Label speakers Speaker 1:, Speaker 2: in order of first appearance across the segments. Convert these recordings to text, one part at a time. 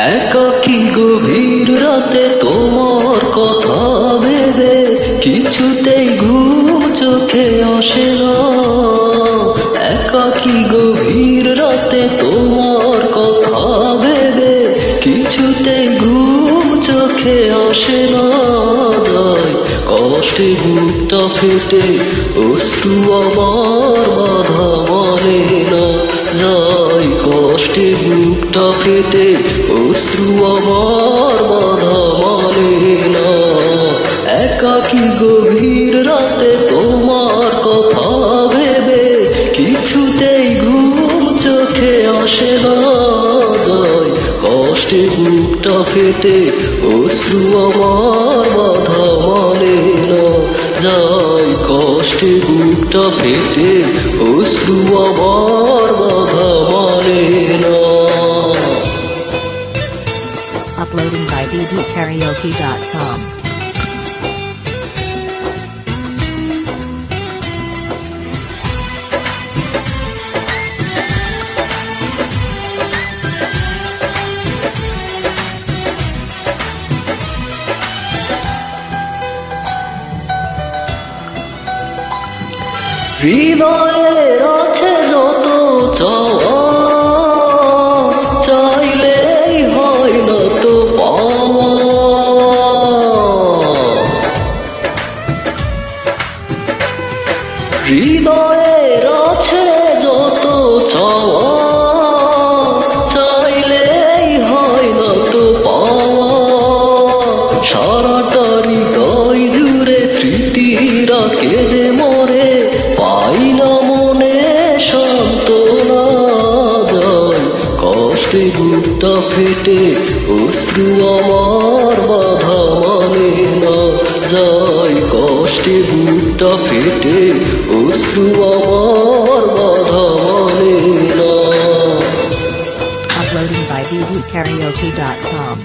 Speaker 1: একাকী গভীর রাতে তোমার কথা ভেবে কিছুতেই ঘুম চোখে আসে না। একাকী গভীর রাতে তোমার কথা ভেবে কিছুতেই ঘুম চোখে আসে না। যায় কষ্টে বুকটা ফেটে অশ্রু আমার বাধা মানে না। যায় কষ্টে বুকটা ফেটে অশ্রু আমার বাধা মানে না। একাকী গভীর রাতে তোমার কথা ভেবে কিছুতেই ঘুম চোখে আসে না। যায় কষ্টে বুকটা ফেটে অশ্রু আমার বাধা মানে না। যায় কষ্টে বুকটা ফেটে অশ্রু আমার বাধা মানে না।
Speaker 2: Uploading by bdkaraoke.com.
Speaker 1: হৃদয়ের আছে যত চাওয়া, চাইলেই হয় না তো পাওয়া। হৃদয়ের আছে যত চাওয়া, চাইলেই হয় না তো পাওয়া। সারাটা হৃদয় জুড়ে স্মৃতিরা কেঁদে মরে, পাই না মনে সান্ত্বনা। যায় কষ্টে বুকটা ফেটে অশ্রু আমার বাধা মানে না। যায় কষ্টে বুকটা ফেটে অশ্রু আমার বাধা মানে না।
Speaker 2: Uploading by bdkaraoke.com.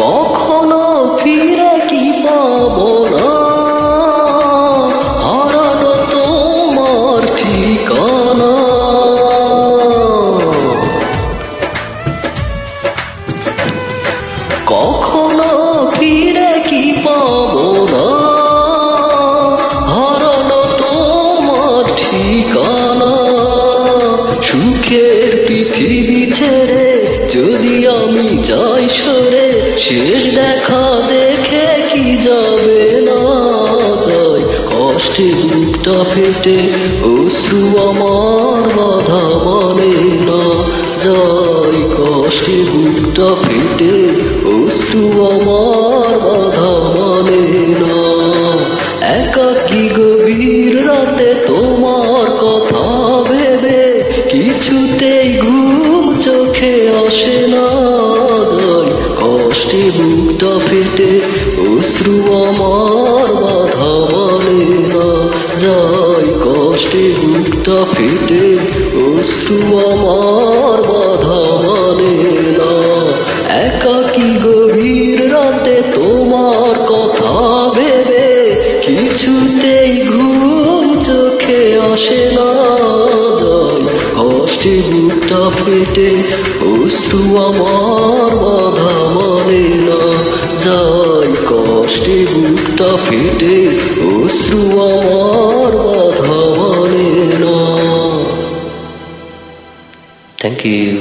Speaker 1: কখনো ফিরে কি পাবো না, হারানো তোমার ঠিকানা। কখনো ফিরে কি পাবো না, হারানো তোমার ঠিকানা। সুখের পৃথিবী ছেড়ে যদি আমি যাই সরে, শেষ দেখা দেখে কি যাবে না। যায় কষ্টে বুকটা ফেটে অশ্রু আমার বাধা মানে না। যায় কষ্টে বুকটা ফেটে অশ্রু আমার বাধা মানে না। একাকী গভীর রাতে তোমার কথা ভেবে কিছুতেই ঘুম চোখে আসে না। যায় কষ্টে বুকটা ফেটে অশ্রু আমার বাধা মানে না। যায় কষ্টে বুকটা ফেটে অশ্রু আমার বাধা মানে না। একাকী গভীর রাতে তোমার কথা ভেবে কিছুতেই ঘুম চোখে আসে না। যায় কষ্টে বুকটা ফেটে অশ্রু আমার বাধা মানে না। যায় কষ্টে বুকটা ফেটে অশ্রু আমার বাধা মানে না। Thank you.